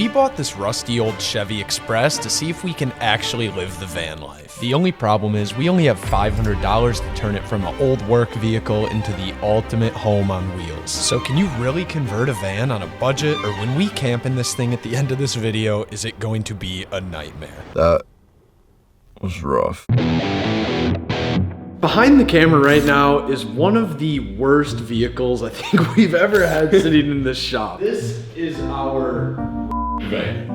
We bought this rusty old Chevy Express to see if we can actually live the van life. The only problem is we only have $500 to turn it from an old work vehicle into the ultimate home on wheels. So can you really convert a van on a budget, or when we camp in this thing at the end of this video, is it going to be a nightmare? That was rough. Behind the camera right now is one of the worst vehicles I think we've ever had sitting in this shop. This is our van.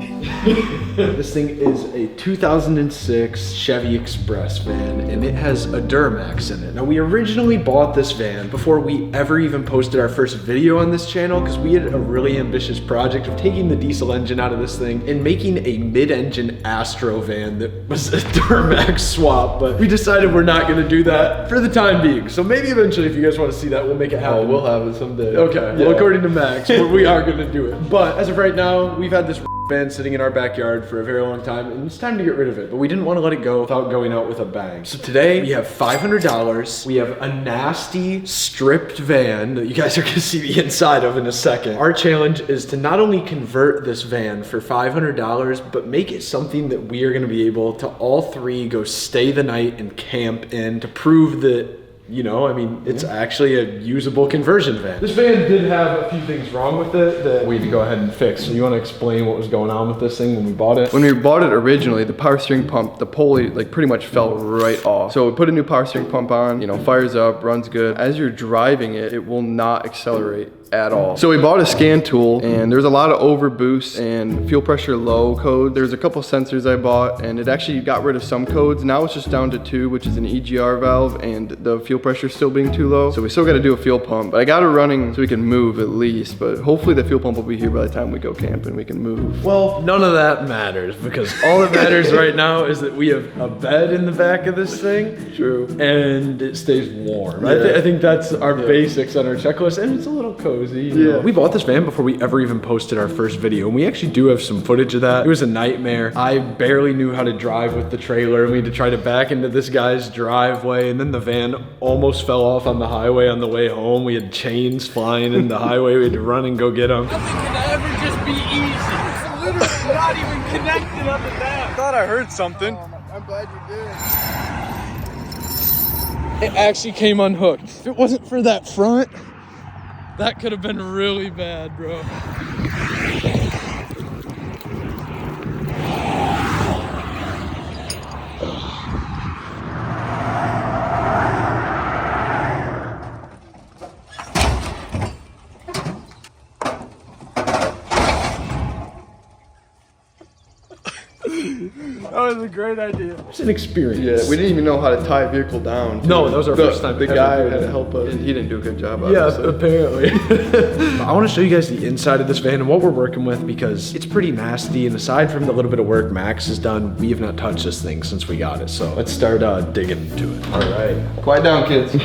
This thing is a 2006 Chevy Express van, and it has a Duramax in it. Now, we originally bought this van before we ever even posted our first video on this channel, because we had a really ambitious project of taking the diesel engine out of this thing and making a mid-engine Astro van that was a Duramax swap, but we decided we're not gonna do that for the time being. So maybe eventually, if you guys wanna see that, we'll make it happen. Oh, we'll have it someday. Okay, well, according to Max, we are gonna do it. But as of right now, we've had this van sitting in our backyard for a very long time, and it's time to get rid of it, but we didn't want to let it go without going out with a bang. So today we have $500. We have a nasty stripped van that you guys are gonna see the inside of in a second. Our challenge is to not only convert this van for $500, but make it something that we are gonna be able to all three go stay the night and camp in, to prove that, you know, I mean, it's actually a usable conversion van. This van did have a few things wrong with it that we had to go ahead and fix. So you want to explain what was going on with this thing when we bought it? When we bought it originally, the power steering pump, the pulley, like pretty much fell right off. So we put a new power steering pump on, you know, fires up, runs good. As you're driving it, it will not accelerate at all. So we bought a scan tool, and there's a lot of overboost and fuel pressure low code. There's a couple sensors I bought, and it actually got rid of some codes. Now it's just down to 2, which is an EGR valve, and the fuel pressure still being too low. So we still got to do a fuel pump, but I got it running so we can move at least. But hopefully the fuel pump will be here by the time we go camping. We can move. Well, none of that matters, because all that matters right now is that we have a bed in the back of this thing. True. And it stays warm. Yeah. I think that's our basics on our checklist, and it's a little cozy. You know. We bought this van before we ever even posted our first video, and we actually do have some footage of that. It was a nightmare. I barely knew how to drive with the trailer, and we had to try to back into this guy's driveway, and then the van almost fell off on the highway on the way home. We had chains flying in the highway. We had to run and go get them. Nothing can ever just be easy. It's literally not even connected up and down. I thought I heard something. I'm glad you did. It actually came unhooked. If it wasn't for that front, that could have been really bad, bro. That was a great idea. It's an experience. Yeah, we didn't even know how to tie a vehicle down. No, that was our first time. The guy had to help us, and he didn't do a good job. Yeah, obviously. apparently. I want to show you guys the inside of this van and what we're working with, because it's pretty nasty, and aside from the little bit of work Max has done, we have not touched this thing since we got it. So let's start digging into it. All right. Quiet down, kids.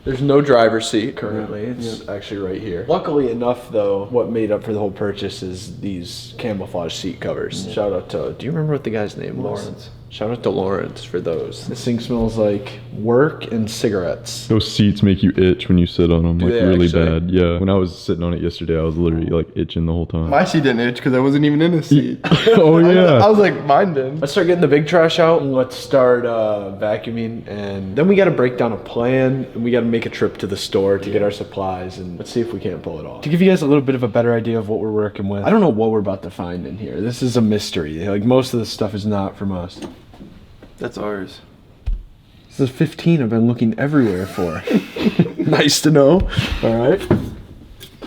There's no driver's seat currently. It's actually right here. Luckily enough, though, what made up for the whole purchase is these camouflage seat covers. Shout out to, do you remember what the guy's name was? Lawrence. Shout out to Lawrence for those. This thing smells like work and cigarettes. Those seats make you itch when you sit on them, like they really actually? bad. Yeah, when I was sitting on it yesterday, I was literally like itching the whole time. My seat didn't itch because I wasn't even in the seat. Oh yeah. I was like, mine did. Let's start getting the big trash out, and let's start vacuuming, and then we got to break down a plan, and we got to make a trip to the store to get our supplies, and let's see if we can't pull it off. To give you guys a little bit of a better idea of what we're working with, I don't know what we're about to find in here. This is a mystery. Like, most of this stuff is not from us. That's ours. This is 15 I've been looking everywhere for. Nice to know. All right.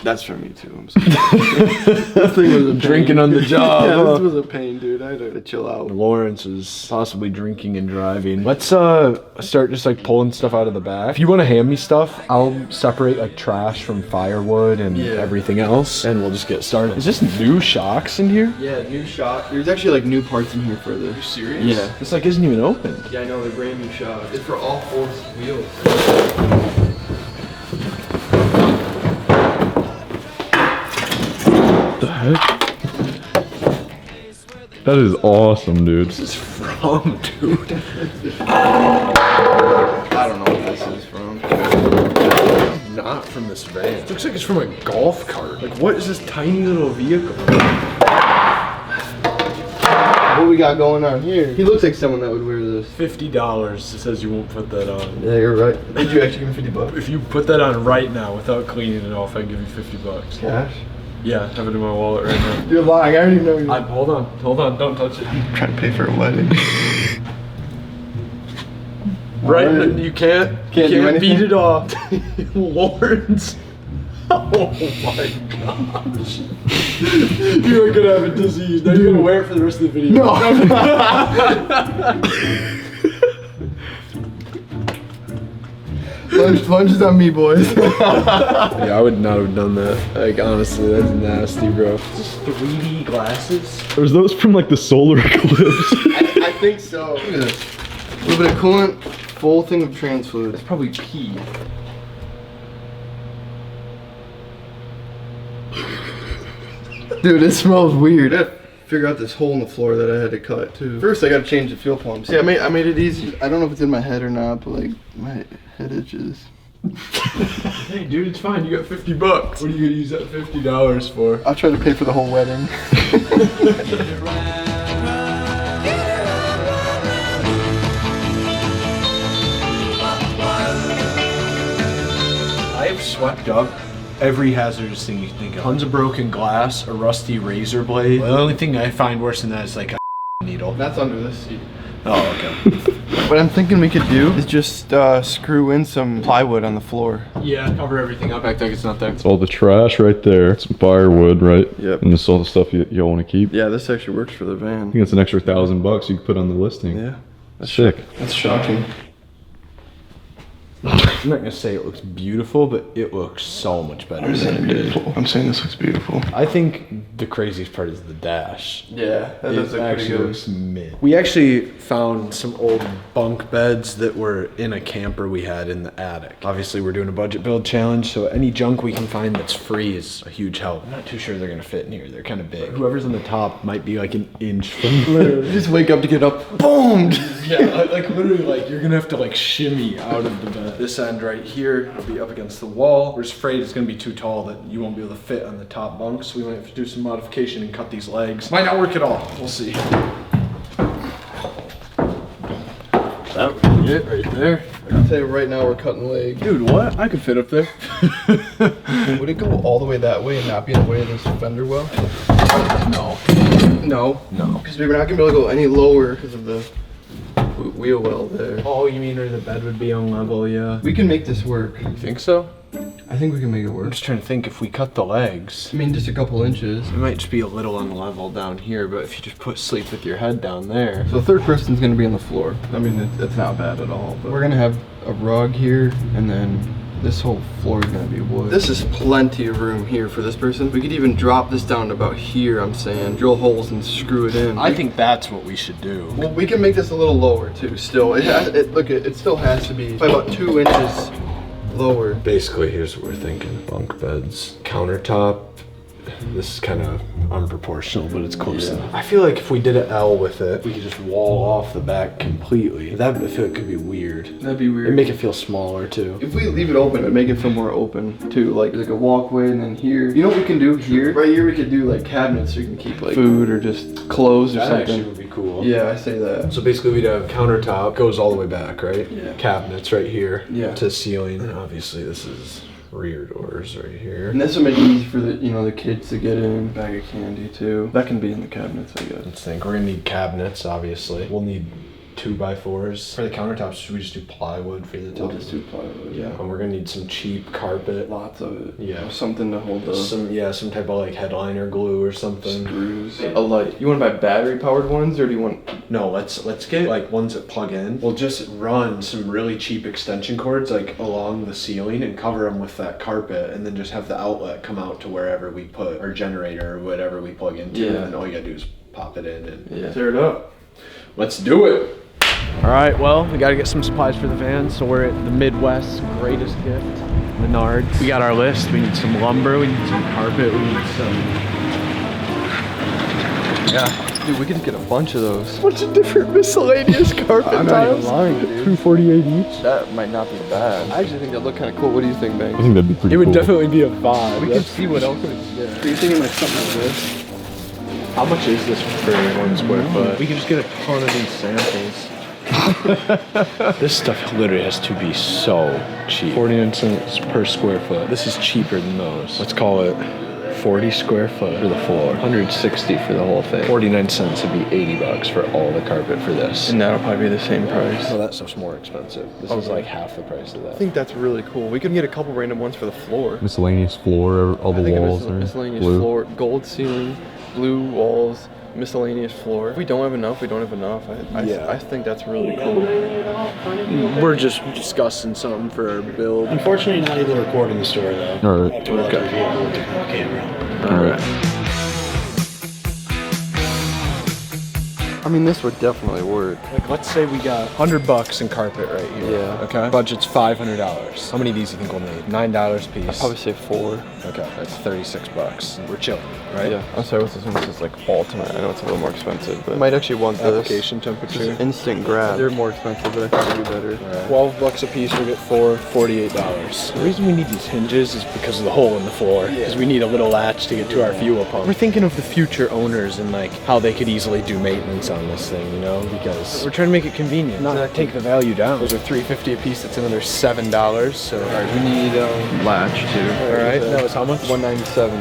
That's from me too. I'm sorry. This thing was a pain. Drinking on the job. Yeah, huh? this was a pain, dude. I had to chill out. Lawrence is possibly drinking and driving. Let's start just like pulling stuff out of the back. If you want to hand me stuff, I'll separate like trash from firewood and everything else, and we'll just get started. Is this new shocks in here? Yeah, new shock. There's actually like new parts in here further. Are you serious? Yeah. This like isn't even open. Yeah, I know, they're brand new shocks. It's for all 4 wheels. What the heck? That is awesome, dude. This is from, dude. I don't know what this is from. Not from. from this van? It looks like it's from a golf cart. Like, what is this tiny little vehicle? What we got going on here? He looks like someone that would wear this. $50. It says you won't put that on. Yeah, you're right. Did you actually give me 50 bucks? If you put that on right now without cleaning it off, I'd give you 50 bucks. Cash? Yeah, I have it in my wallet right now. You're lying. I already know you're Hold on, don't touch it. I'm trying to pay for a wedding. Right, Alright. you can't do anything? beat it off. Lawrence. Oh my gosh. You're gonna have a disease. Now you're gonna wear it for the rest of the video. No. Lunch is on me, boys. Yeah, I would not have done that. Like, honestly, that's nasty, bro. Just 3D glasses? Or is those from like the solar eclipse? I think so. Look at this. A little bit of coolant, full thing of trans fluid. That's probably pee. Dude, it smells weird. I figure out this hole in the floor that I had to cut too. First, I gotta change the fuel pumps. Yeah, I made it easy. I don't know if it's in my head or not, but like my head itches. Hey, dude, it's fine. You got 50 bucks. What are you gonna use that $50 for? I'll try to pay for the whole wedding. I have swept up every hazardous thing you think of. Tons of broken glass, a rusty razor blade. The only thing I find worse than that is like a needle. That's under the seat. Oh, okay. What I'm thinking we could do is just screw in some plywood on the floor. Yeah, cover everything up, act like it's not there. It's all the trash right there. Some firewood, right? Yep. And this is all the stuff you want to keep. Yeah, this actually works for the van. I think it's an extra $1,000 you could put on the listing. Yeah, That's sick. that's shocking. I'm not gonna say it looks beautiful, but it looks so much better. I'm saying beautiful. I'm saying this looks beautiful. I think the craziest part is the dash. Yeah, that does It look pretty actually good. looks mid. We actually found some old bunk beds that were in a camper we had in the attic. Obviously, we're doing a budget build challenge, so any junk we can find that's free is a huge help. I'm not too sure they're gonna fit in here. They're kind of big. Whoever's on the top might be like an inch from Literally, just wake up to get up. Boom! Yeah, like literally, like you're gonna have to like shimmy out of the bed. This end right here will be up against the wall. We're just afraid it's gonna be too tall that you won't be able to fit on the top bunk, so we might have to do some modification and cut these legs. Might not work at all. We'll see. That would be it right there. I'll tell you right now, we're cutting legs. Dude, what? I could fit up there. Would it go all the way that way and not be in the way of this fender well? No. No. No. Because we're not gonna be able to go any lower because of the wheel well there. Oh, you mean where the bed would be on level? Yeah. We can make this work. You think so? I think we can make it I'm work. just trying to think if we cut the legs. I mean, just a couple inches. It might just be a little unlevel down here, but if you just sleep with your head down there. So the third person's gonna be on the floor. I mean, it's not bad at all. But we're gonna have a rug here, and then this whole floor is gonna be wood. This is plenty of room here for this person. We could even drop this down to about here, I'm saying. Drill holes and screw it in. I think that's what we should do. Well, we can make this a little lower too. Still, it still has to be by about 2 inches lower. Basically, here's what we're thinking. Bunk beds, countertop. This is kind of unproportional, but it's close enough. I feel like if we did an L with it, we could just wall off the back completely. That I feel like could be weird. That'd be weird. It'd make it feel smaller too. If we leave it open, it'd make it feel more open too. Like a walkway, and then here. You know what we can do here? Right here, we could do like cabinets so you can keep like food or just clothes or That something. actually would be cool. Yeah, I say that. So basically, we'd have countertop goes all the way back, right? Yeah. Cabinets right here. Yeah. To ceiling. And obviously, this is rear doors right here. And this would make it easy for the kids to get in. Bag of candy too. That can be in the cabinets, I guess. Let's think. We're gonna need cabinets, obviously. We'll need 2x4s. For the countertops, should we just do plywood for the top? We'll just do plywood. Yeah. And we're gonna need some cheap carpet. Lots of it. Yeah. Something to hold the Some type of like headliner glue or something. screws. A light. You want to buy battery powered ones, or do you want? No, let's get like ones that plug in. We'll just run some really cheap extension cords like along the ceiling and cover them with that carpet, and then just have the outlet come out to wherever we put our generator or whatever we plug into. Yeah. And all you gotta do is pop it in and Yeah. tear it up. Let's do it. All right, well, we got to get some supplies for the van, so we're at the Midwest's greatest gift, Menards. We got our list. We need some lumber, we need some carpet, we need some... Yeah. Dude, we could get a bunch of those. A bunch of different miscellaneous carpet I'm not even lying, dude. 248 each. That might not be bad. I actually think that look kind of cool. What do you think, Banks? I think that'd be pretty It would cool. definitely be a vibe. We can see what else we can get. Are you thinking like something like this? How much is this for 1 square foot? We can just get a ton of these samples. This stuff literally has to be so cheap. 49 cents per square foot. This is cheaper than those. Let's call it 40 square foot for the floor. 160 for the whole thing. 49 cents would be 80 bucks for all the carpet for this. And that'll probably be the same price. No, that stuff's more expensive. This is like half the price of that. I think that's really cool. We could get a couple random ones for the floor. Miscellaneous floor, all the walls are miscellaneous blue. floor, gold ceiling, blue walls, miscellaneous floor. If we don't have enough, we don't have enough. I think that's really cool. We're just discussing something for our build. Unfortunately, not able to record in the store though. All right. To work out the vehicle with the camera. All right. I mean, this would definitely work. Like, let's say we got 100 bucks in carpet right here. Yeah. Okay. Budget's $500. How many of these do you think we'll need? $9 a piece. I'd probably say 4. Okay, that's 36 bucks. We're chilling, right? Yeah. I'm sorry, what's this one? This is like ultimate. I know it's a little more expensive, but I might actually want this. Application temperature. Instant grab. They're more expensive, but I think they'd be better. Right. 12 bucks a piece, we'll get 4, $48. The reason we need these hinges is because of the hole in the floor. Because we need a little latch to get to our fuel pump. We're thinking of the future owners and like how they could easily do maintenance on this thing, you know? Because we're trying to make it convenient, not take the value down. Those are $3.50 a piece, that's another $7. So Alright, we need latch too. alright, that was how much? $197.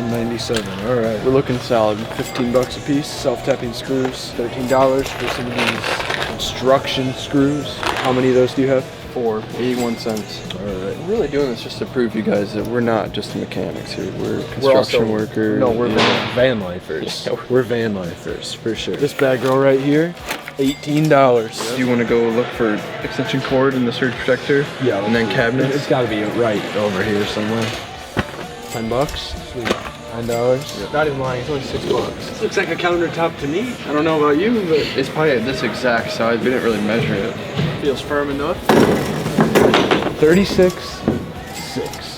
$197, alright. We're looking solid. 15 bucks a piece, self-tapping screws, $13 for some of these construction screws. How many of those do you have? 4, 81 cents. Alright. We're really doing this just to prove you guys that we're not just mechanics here. We're construction workers. No, we're van lifers. We're van lifers, for sure. This bag roll right here, $18. Do you want to go look for extension cord in the surge protector? Yeah. And then cabinets? It's gotta be right over here somewhere. 10 bucks? Sweet. $9? Yep. Not even lying, it's only 6 bucks. This looks like a countertop to me. I don't know about you, but It's probably this exact size. We didn't really measure it. feels firm enough. 36.6.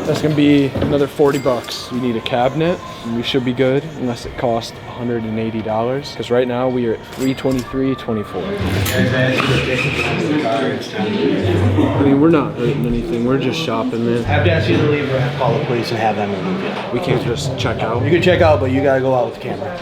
That's gonna be another 40 bucks. We need a cabinet, and we should be good, unless it costs $180. Because right now we are at $323.24. I mean, we're not hurting anything. We're just shopping, man. Have to ask you to leave or call the police and have them remove you. We can't just check out. You can check out, but you gotta go out with the camera.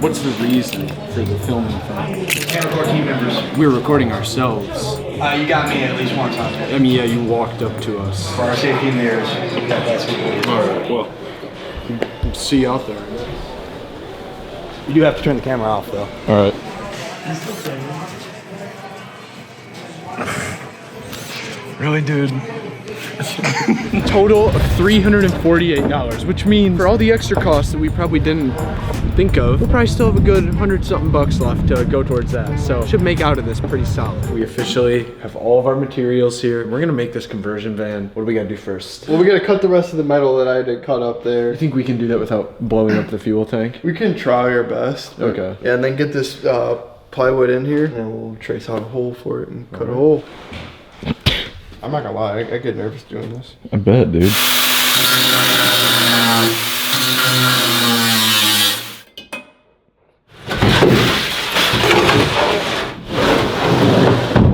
What's the reason for the filming thing? Camera 14 members. We're recording ourselves. You got me at least one time. I mean, yeah, you walked up to us. For our safety and theirs, that's good. All right, well, see you out there. You do have to turn the camera off, though. All right. Really, dude? Total of $348, which means for all the extra costs that we probably didn't think of, we'll probably still have a good 100-something bucks left to go towards that. So should make out of this pretty solid. We officially have all of our materials here. We're gonna make this conversion van. What do we gotta do first? Well, we gotta cut the rest of the metal that I had to cut up there. You think we can do that without blowing up the fuel tank? We can try our best. but- Okay. Yeah, and then get this plywood in here, and then we'll trace out a hole for it and cut a hole. I'm not gonna lie, I get nervous doing this. I bet, dude.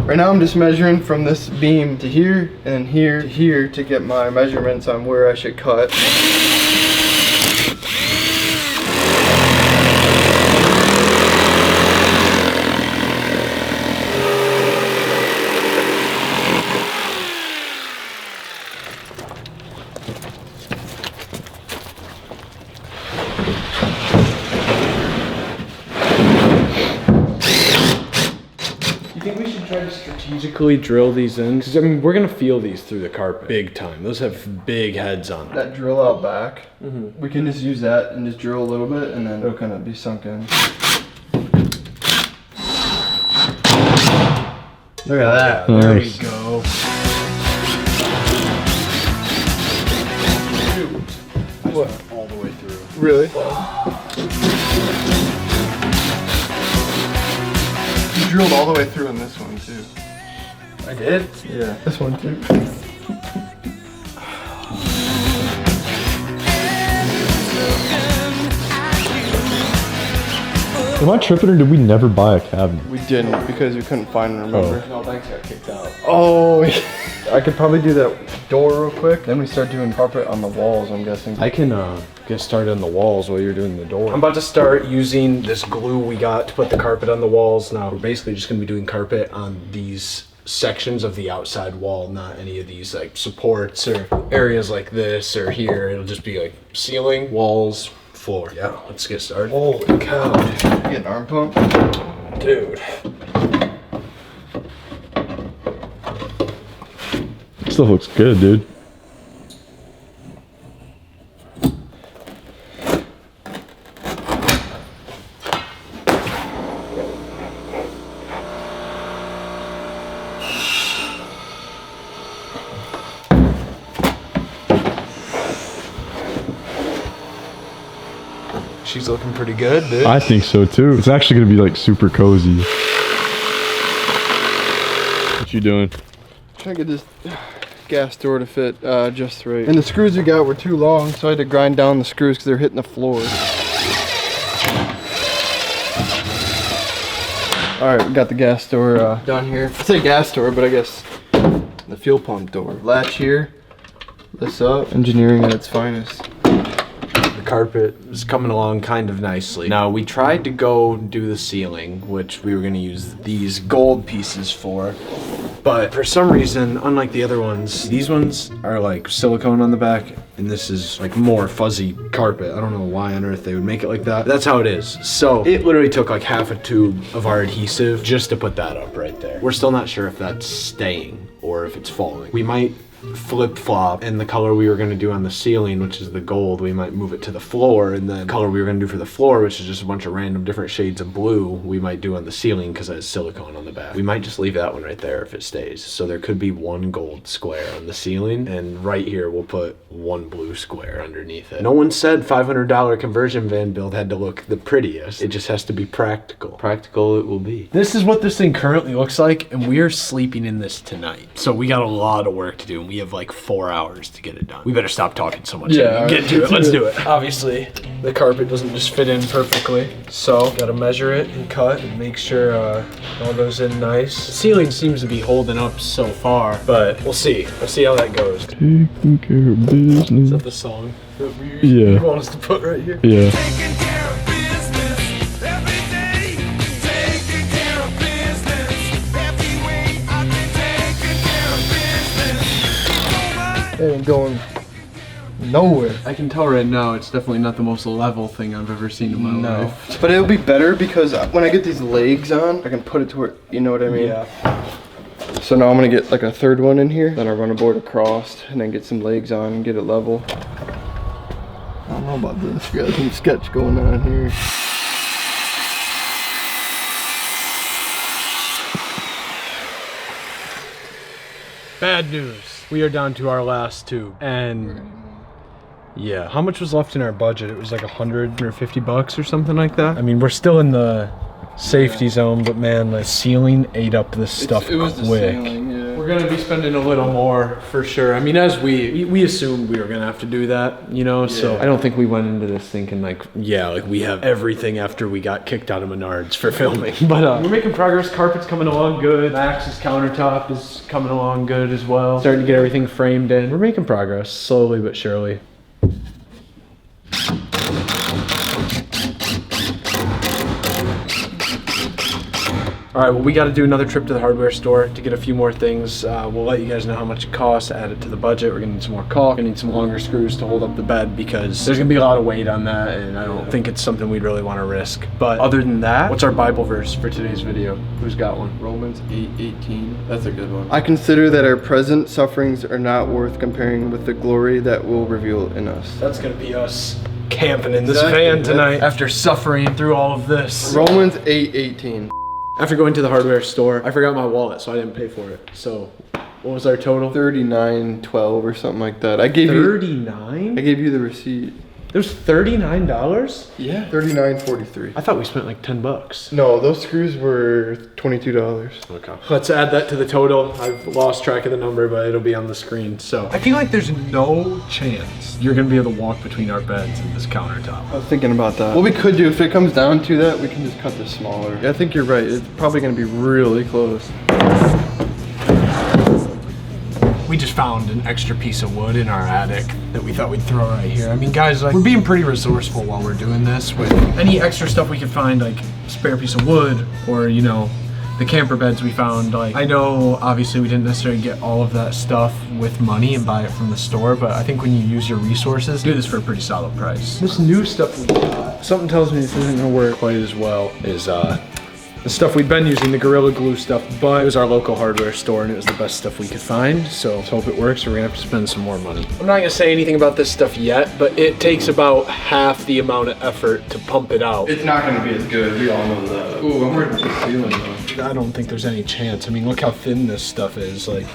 Right now I'm just measuring from this beam to here and here to here to get my measurements on where I should cut. Strategically drill these in, because I mean we're gonna feel these through the carpet big time. Those have big heads on them. That drill out back, we can just use that and just drill a little bit and then it'll kind of be sunk in. Look at that. There Nice. we go. What? All the way through. Really? You drilled all the way through in this one too. I did? Yeah, this one too. Am I tripping or did we never buy a cabinet? We didn't because we couldn't find one, remember? No, thanks, got kicked out. Oh, I could probably do that door real quick. Then we start doing carpet on the walls, I'm guessing. I can get started on the walls while you're doing the door. I'm about to start using this glue we got to put the carpet on the walls. Now, we're basically just gonna be doing carpet on these sections of the outside wall, not any of these like supports or areas like this or here. It'll just be like ceiling, walls, floor. Yeah, let's get started. Holy cow, dude. Get an arm pump? Dude. Stuff looks good, dude. She's looking pretty good, dude. I think so too. It's actually gonna be like super cozy. What you doing? Trying to get this gas door to fit just right. And the screws we got were too long, so I had to grind down the screws because they're hitting the floor. All right, we got the gas door done here. I say gas door, but I guess the fuel pump door. Latch here, this up. Engineering at its finest. Carpet is coming along kind of nicely. Now, we tried to go do the ceiling, which we were going to use these gold pieces for, but for some reason, unlike the other ones, these ones are like silicone on the back, and this is like more fuzzy carpet. I don't know why on earth they would make it like that. That's how it is. So it literally took like half a tube of our adhesive just to put that up right there. We're still not sure if that's staying or if it's falling. We might flip-flop, and the color we were going to do on the ceiling, which is the gold, we might move it to the floor, and then the color we were going to do for the floor, which is just a bunch of random different shades of blue, we might do on the ceiling because it has silicone on the back. We might just leave that one right there if it stays. So there could be one gold square on the ceiling, and right here we'll put one blue square underneath it. No one said $500 conversion van build had to look the prettiest. It just has to be practical. Practical it will be. This is what this thing currently looks like, and we are sleeping in this tonight. So we got a lot of work to do, and we have like 4 hours to get it done. We better stop talking so much. Yeah, get to it. Let's do it. Obviously, the carpet doesn't just fit in perfectly, so gotta measure it and cut and make sure it all goes in nice. The ceiling seems to be holding up so far, but we'll see. We'll see how that goes. Taking care of Is business. that the song that Yeah. you want us to put right here? Yeah. Taking care of business every day. Taking care of business every way. I've been taking care of business. It ain't going nowhere. I can tell right now it's definitely not the most level thing I've ever seen in my life. But it'll be better because when I get these legs on, I can put it to where, you know what I mean? Yeah. So now I'm gonna get like a third one in here. Then I'll run a board across and then get some legs on and get it level. I don't know about this. We got some sketch going on here. Bad news. We are down to our last tube, and yeah, how much was left in our budget? It was like $150 or something like that. I mean, we're still in the safety zone, but man, the ceiling ate up this stuff It was the quick. ceiling, yeah. We're gonna be spending a little more for sure. I mean, as we assumed we were gonna have to do that, you know. So I don't think we went into this thinking like, yeah, like we have everything after we got kicked out of Menards for filming. But we're making progress. Carpet's coming along good. Max's countertop is coming along good as well. Starting to get everything framed in. We're making progress slowly but surely. All right, well, we got to do another trip to the hardware store to get a few more things. We'll let you guys know how much it costs, add it to the budget. We're gonna need some more caulk, we're gonna need some longer screws to hold up the bed because there's gonna be a lot of weight on that, and I don't think it's something we'd really want to risk. But other than that, what's our Bible verse for today's video? Who's got one? Romans 8:18. That's a good one. I consider that our present sufferings are not worth comparing with the glory that will reveal in us. That's gonna be us camping in this Exactly, van tonight after suffering through all of this. Romans 8:18. After going to the hardware store, I forgot my wallet, so I didn't pay for it. So, what was our total? 39.12 or something like that. I gave 39? you the receipt. It was $39? Yeah. $39.43. I thought we spent like 10 bucks. No, those screws were $22. Okay. Let's add that to the total. I've lost track of the number, but it'll be on the screen. So I feel like there's no chance you're gonna be able to walk between our beds and this countertop. I was thinking about that. What we could do, if it comes down to that, we can just cut this smaller. Yeah, I think you're right. It's probably gonna be really close. We just found an extra piece of wood in our attic that we thought we'd throw right here. I mean, guys, like, we're being pretty resourceful while we're doing this with any extra stuff we could find, like spare piece of wood or, you know, the camper beds we found. Like, I know obviously we didn't necessarily get all of that stuff with money and buy it from the store, but I think when you use your resources, do this for a pretty solid price. This new stuff we got, something tells me this isn't gonna work quite as well as the stuff we've been using, the Gorilla Glue stuff, but it was our local hardware store and it was the best stuff we could find. So let's hope it works, or we're gonna have to spend some more money. I'm not gonna say anything about this stuff yet, but it takes about half the amount of effort to pump it out. It's not gonna be as good, we all know that. Ooh, I'm worried about the ceiling though. I don't think there's any chance. I mean, look how thin this stuff is. Like,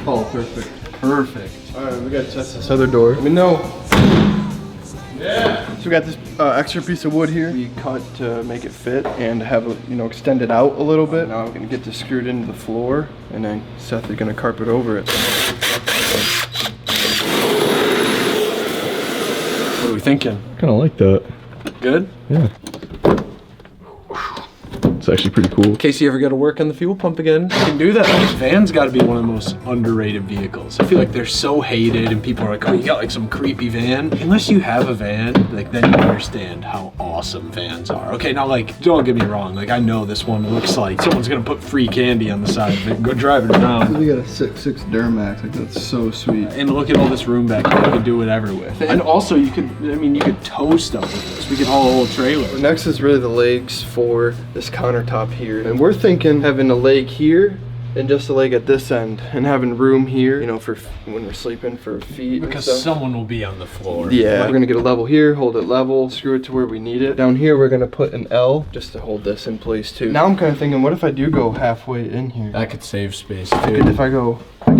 Oh, perfect. perfect. All right, we gotta test this other door. Let me know. Yeah. So we got this extra piece of wood here. We cut to make it fit and have it, you know, extend it out a little bit. Now I'm gonna get this screwed into the floor, and then Seth is gonna carpet over it. What are we thinking? Kind of like that. Good? Yeah. It's actually pretty cool. In case you ever got to work on the fuel pump again, you can do that. This van's got to be one of the most underrated vehicles. I feel like they're so hated and people are like, oh, you got like some creepy van. Unless you have a van, like then you understand how awesome vans are. Okay, now like, don't get me wrong. Like I know this one looks like someone's going to put free candy on the side of it and go drive it around. We got a 6.6 Duramax, like that's so sweet. And look at all this room back here. You could do whatever with. And also you could, I mean, you could tow stuff with this. We could haul a whole trailer. Next is really the legs for this countertop here. And we're thinking having a leg here and just a leg at this end and having room here, you know, for when we're sleeping for feet Because and stuff. someone will be on the floor. Yeah, Like, we're gonna get a level here, hold it level, screw it to where we need it. Down here, we're gonna put an L just to hold this in place too. Now I'm kind of thinking, what if I do go halfway in here? that could save space If I can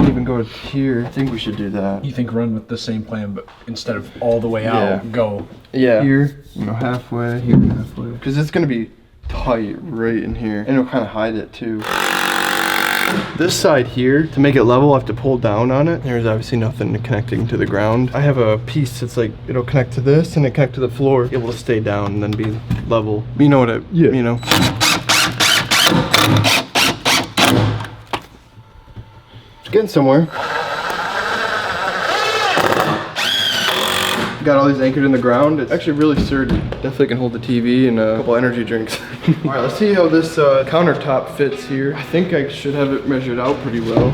even go here. I think we should do that. You think run with the same plan, but instead of all the way out, Yeah. go. Yeah. Here, you know, halfway, here, halfway. Because it's gonna be tight right in here. And it'll kind of hide it too. This side here, to make it level, I have to pull down on it. There's obviously nothing connecting to the ground. I have a piece that's like, it'll connect to this and it connect to the floor. Able to stay down and then be level. You know what you know. It's getting somewhere. Got all these anchored in the ground. It's actually really sturdy. Definitely can hold the TV and a couple energy drinks. All right, let's see how this countertop fits here. I think I should have it measured out pretty well.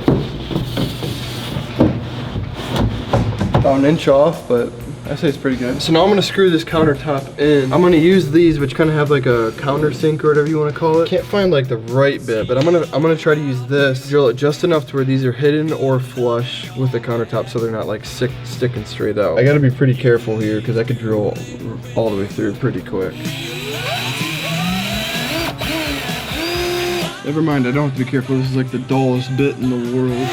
About an inch off, but I say it's pretty good. So now I'm gonna screw this countertop in. I'm gonna use these, which kind of have like a countersink or whatever you want to call it. Can't find like the right bit, but I'm gonna try to use this, drill it just enough to where these are hidden or flush with the countertop, so they're not like sticking straight out. I gotta be pretty careful here because I could drill all the way through pretty quick. Never mind, I don't have to be careful. This is like the dullest bit in the world.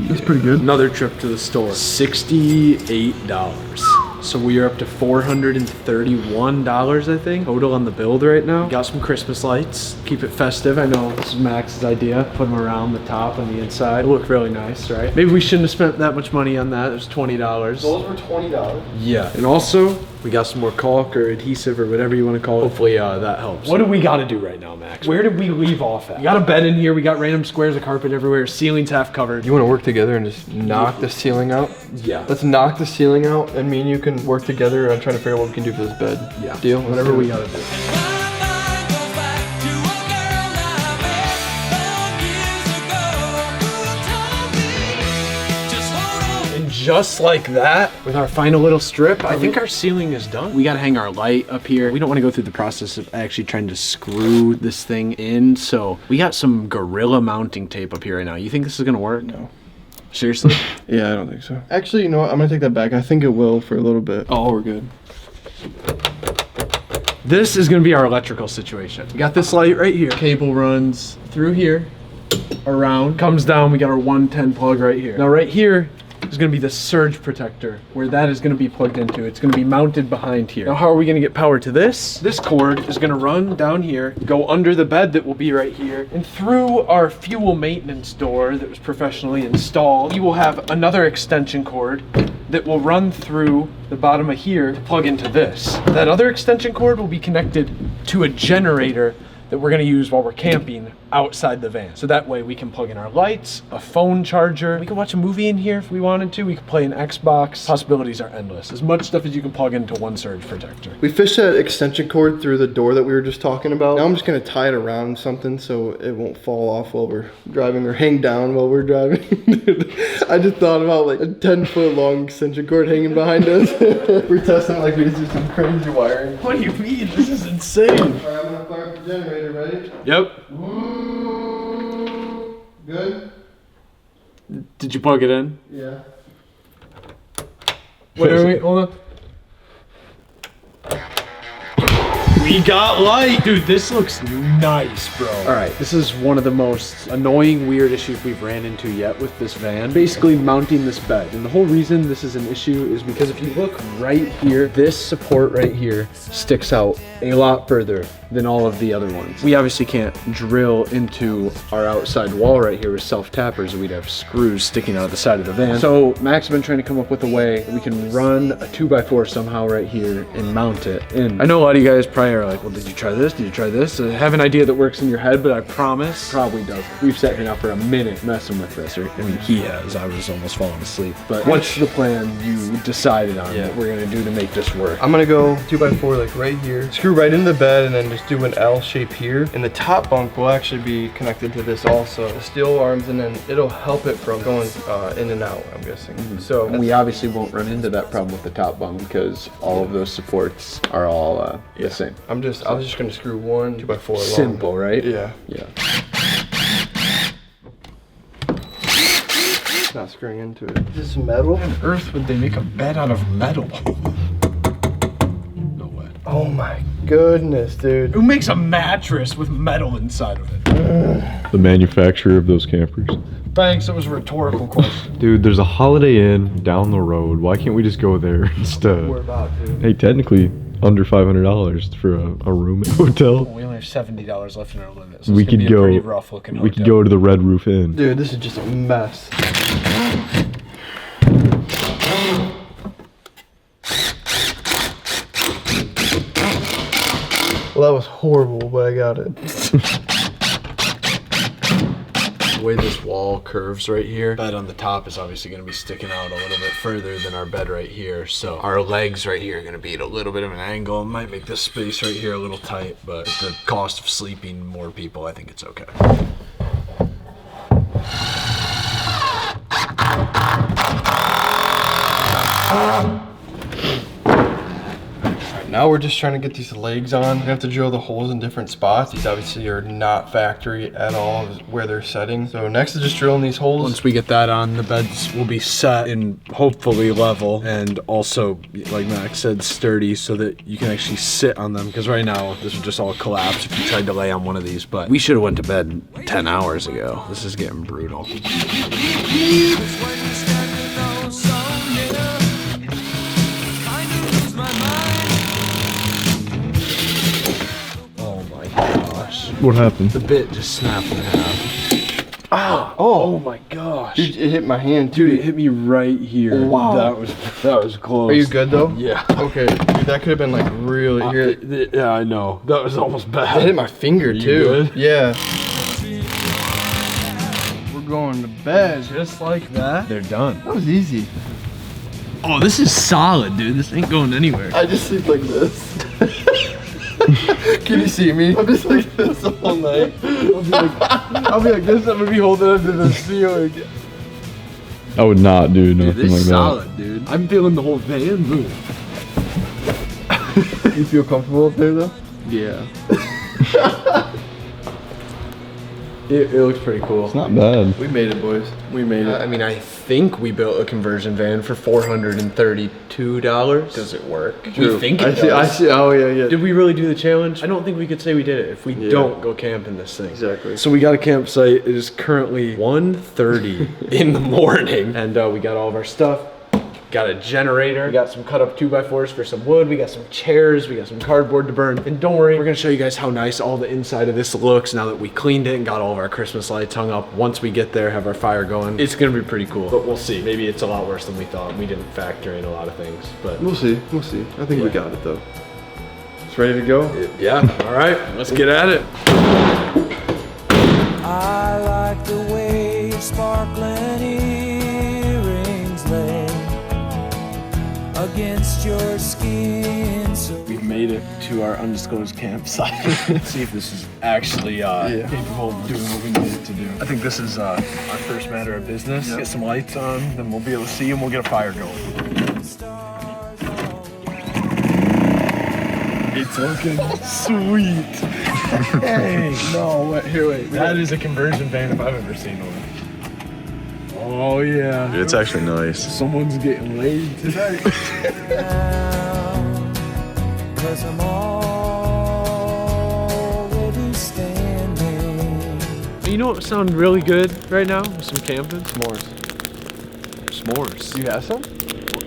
That's pretty good. Another trip to the store. $68. So we are up to $431, I think, total on the build right now. Got some Christmas lights. Keep it festive. I know this is Max's idea. Put them around the top and the inside. They look really nice, right? Maybe we shouldn't have spent that much money on that. It was $20. Those were $20. Yeah. And also, we got some more caulk or adhesive or whatever you want to call it. Hopefully that helps. What do we got to do right now, Max? Where did we leave off at? We got a bed in here. We got random squares of carpet everywhere. Ceiling's half covered. You want to work together and just knock the ceiling out? Yeah. Let's knock the ceiling out, and me and you can work together on trying to figure out what we can do for this bed. Yeah. Deal? Whatever we got to do. Just like that, with our final little strip, I think our ceiling is done. We gotta hang our light up here. We don't wanna go through the process of actually trying to screw this thing in, so we got some Gorilla mounting tape up here right now. You think this is gonna work? No. Seriously? Yeah, I don't think so. Actually, you know what? I'm gonna take that back. I think it will for a little bit. Oh, we're good. This is gonna be our electrical situation. We got this light right here. Cable runs through here, around, comes down. We got our 110 plug right here. Now right here is gonna be the surge protector, where that is gonna be plugged into. It's gonna be mounted behind here. Now how are we gonna get power to this? This cord is gonna run down here, go under the bed that will be right here, and through our fuel maintenance door that was professionally installed, you will have another extension cord that will run through the bottom of here to plug into this. That other extension cord will be connected to a generator that we're gonna use while we're camping outside the van. So that way we can plug in our lights, a phone charger. We can watch a movie in here if we wanted to. We could play an Xbox. Possibilities are endless. As much stuff as you can plug into one surge protector. We fished that extension cord through the door that we were just talking about. Now I'm just gonna tie it around something so it won't fall off while we're driving or hang down while we're driving. Dude, I just thought about like a 10-foot long extension cord hanging behind us. We're testing it like we just do some crazy wiring. What do you mean? This is insane. All right, I'm gonna fire up the generator. Ready? Yep. Good? Did you plug it in? Yeah. Wait, hold on. We got light! Dude, this looks nice, bro. All right, this is one of the most annoying, weird issues we've ran into yet with this van. Basically mounting this bed. And the whole reason this is an issue is because if you look right here, this support right here sticks out a lot further than all of the other ones. We obviously can't drill into our outside wall right here with self-tappers. We'd have screws sticking out of the side of the van. So Max has been trying to come up with a way that we can run a 2x4 somehow right here and mount it. And I know a lot of you guys probably are like, well, did you try this? Did you try this? I have an idea that works in your head, but I promise probably doesn't. We've sat here now for a minute messing with this. Or, I mean, he has. I was almost falling asleep. But what's the plan you decided on that we're gonna do to make this work? I'm gonna go 2x4 like right here, screw right into the bed, and then just do an L shape here. And the top bunk will actually be connected to this also. The steel arms, and then it'll help it from going in and out, I'm guessing. So we obviously won't run into that problem with the top bunk because all of those supports are all the same. I was just gonna screw one 2x4 along. Simple, right? Yeah. Yeah. It's not screwing into it. Is this metal? How on earth would they make a bed out of metal? No way. Oh my goodness, dude. Who makes a mattress with metal inside of it? The manufacturer of those campers. Thanks, it was a rhetorical question. Dude, there's a Holiday Inn down the road. Why can't we just go there instead? We're about to. Hey, technically, under $500 for a room at a hotel. We only have $70 left in our limit, so We it's gonna could be a go. pretty rough looking We could go to the Red Roof Inn. Dude, this is just a mess. Well, that was horrible, but I got it. The way this wall curves right here, bed on the top is obviously going to be sticking out a little bit further than our bed right here. So our legs right here are going to be at a little bit of an angle. Might make this space right here a little tight, but at the cost of sleeping more people, I think it's okay. Now we're just trying to get these legs on. We have to drill the holes in different spots. These obviously are not factory at all where they're setting. So next is just drilling these holes. Once we get that on, the beds will be set and hopefully level and also, like Max said, sturdy so that you can actually sit on them. Because right now, this would just all collapse if you tried to lay on one of these. But we should have went to bed 10 hours ago. This is getting brutal. What happened? The bit just snapped in half. Oh my gosh. Dude, it hit my hand too. Dude, it hit me right here. Wow. That was close. Are you good though? Yeah. Okay. Dude, that could have been like really here. Yeah, I know. That was almost bad. It hit my finger You too. good? Yeah. We're going to bed. Just like that. They're done. That was easy. Oh, this is solid, dude. This ain't going anywhere. I just sleep like this. Can you see me? I'm just like this all night. I'll be like this. I'm gonna be holding under the ceiling. I would not do nothing Dude, this like is that. solid, dude. I'm feeling the whole van move. You feel comfortable up there though? Yeah. It looks pretty cool. It's not bad. We made it, boys. We made it. I mean, I think we built a conversion van for $432. Does it work? True. We think it I does. see. Oh, yeah. Did we really do the challenge? I don't think we could say we did it if we Yeah. don't go camp in this thing. Exactly. So we got a campsite. It is currently 1:30 in the morning. And we got all of our stuff. Got a generator. We got some cut up 2x4s for some wood. We got some chairs. We got some cardboard to burn. And don't worry, we're gonna show you guys how nice all the inside of this looks now that we cleaned it and got all of our Christmas lights hung up. Once we get there, have our fire going. It's gonna be pretty cool, but we'll see. Maybe it's a lot worse than we thought. We didn't factor in a lot of things, but We'll see. I think we got it, though. It's ready to go? yeah. All right, let's get at it. I like the way your sparkling earrings lay against your skin. So We've made it to our undisclosed campsite. Let's see if this is actually capable of doing what we need it to do. I think this is our first matter of business. Get some lights on, then we'll be able to see and we'll get a fire going. It's looking sweet. Hey, no, wait. That is a conversion van if I've ever seen one. Oh yeah. It's actually nice. Someone's getting laid tonight. cause I'm already standing. You know what would sound really good right now? Some camping? S'mores. You have some?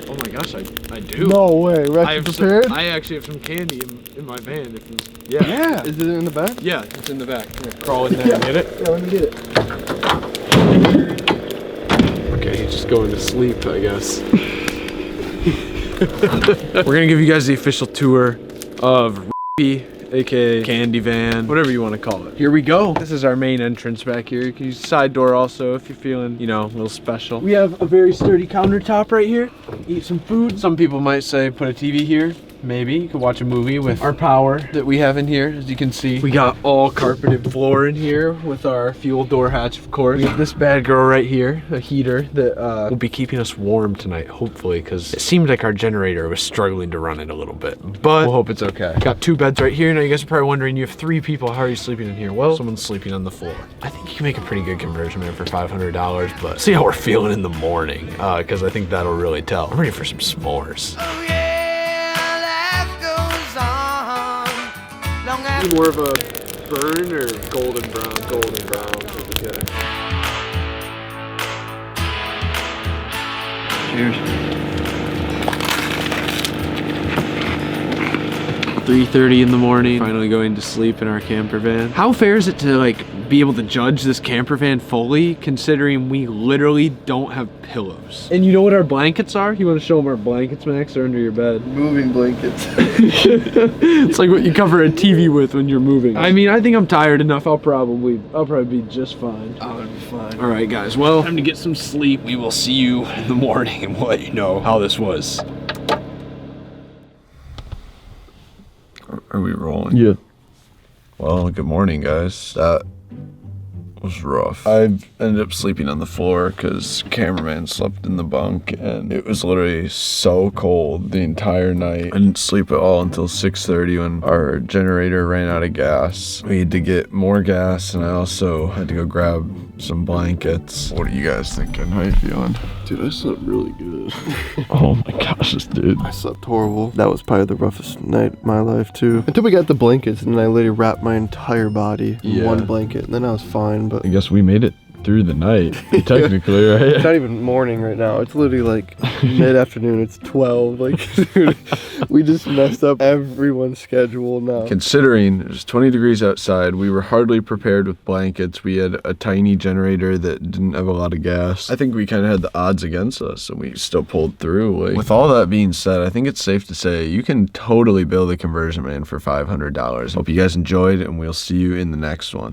Oh my gosh, I do. No way. We're I actually have prepared? I actually have some candy in my van. Yeah. Is it in the back? Yeah, it's in the back. Here, crawl in there and get it. Yeah, let me get it. Okay, he's just going to sleep, I guess. We're gonna give you guys the official tour of aka Candy Van, whatever you want to call it. Here we go. This is our main entrance back here. You can use the side door also if you're feeling, you know, a little special. We have a very sturdy countertop right here. Eat some food. Some people might say put a TV here. Maybe you could watch a movie with our power that we have in here. As you can see, we got all carpeted floor in here with our fuel door hatch, of course. We have this bad girl right here, a heater that will be keeping us warm tonight, hopefully, because it seemed like our generator was struggling to run it a little bit, but we'll hope it's okay. Got two beds right here. Now you guys are probably wondering, you have three people, how are you sleeping in here? Well, someone's sleeping on the floor. I think you can make a pretty good conversion man for $500, but see how we're feeling in the morning, because I think that'll really tell. I'm ready for some s'mores. Oh yeah, life goes on long after. More of a burn or golden brown? Golden brown would be good. Cheers. 3:30 in the morning, finally going to sleep in our camper van. How fair is it to like be able to judge this camper van fully, considering we literally don't have pillows? And you know what our blankets are? You want to show them our blankets, Max? They're under your bed. Moving blankets. It's like what you cover a TV with when you're moving. I mean, I think I'm tired enough. I'll probably be just fine. I'll be fine. All right, guys. Well, time to get some sleep. We will see you in the morning and we'll let you know how this was. Are we rolling? Yeah. Well, good morning, guys. That was rough. I ended up sleeping on the floor because cameraman slept in the bunk, and it was literally so cold the entire night. I didn't sleep at all until 6:30 when our generator ran out of gas. We had to get more gas, and I also had to go grab some blankets. What are you guys thinking? How you feeling? Dude, I slept really good. Oh my gosh, dude. I slept horrible. That was probably the roughest night of my life, too. Until we got the blankets, and then I literally wrapped my entire body in one blanket, and then I was fine, but... I guess we made it through the night, technically, right? It's not even morning right now. It's literally like mid-afternoon. It's 12. Like, dude, we just messed up everyone's schedule now. Considering there's 20 degrees outside, we were hardly prepared with blankets. We had a tiny generator that didn't have a lot of gas. I think we kind of had the odds against us, and we still pulled through. Like, with all that being said, I think it's safe to say you can totally build a conversion man for $500. Hope you guys enjoyed, and we'll see you in the next one.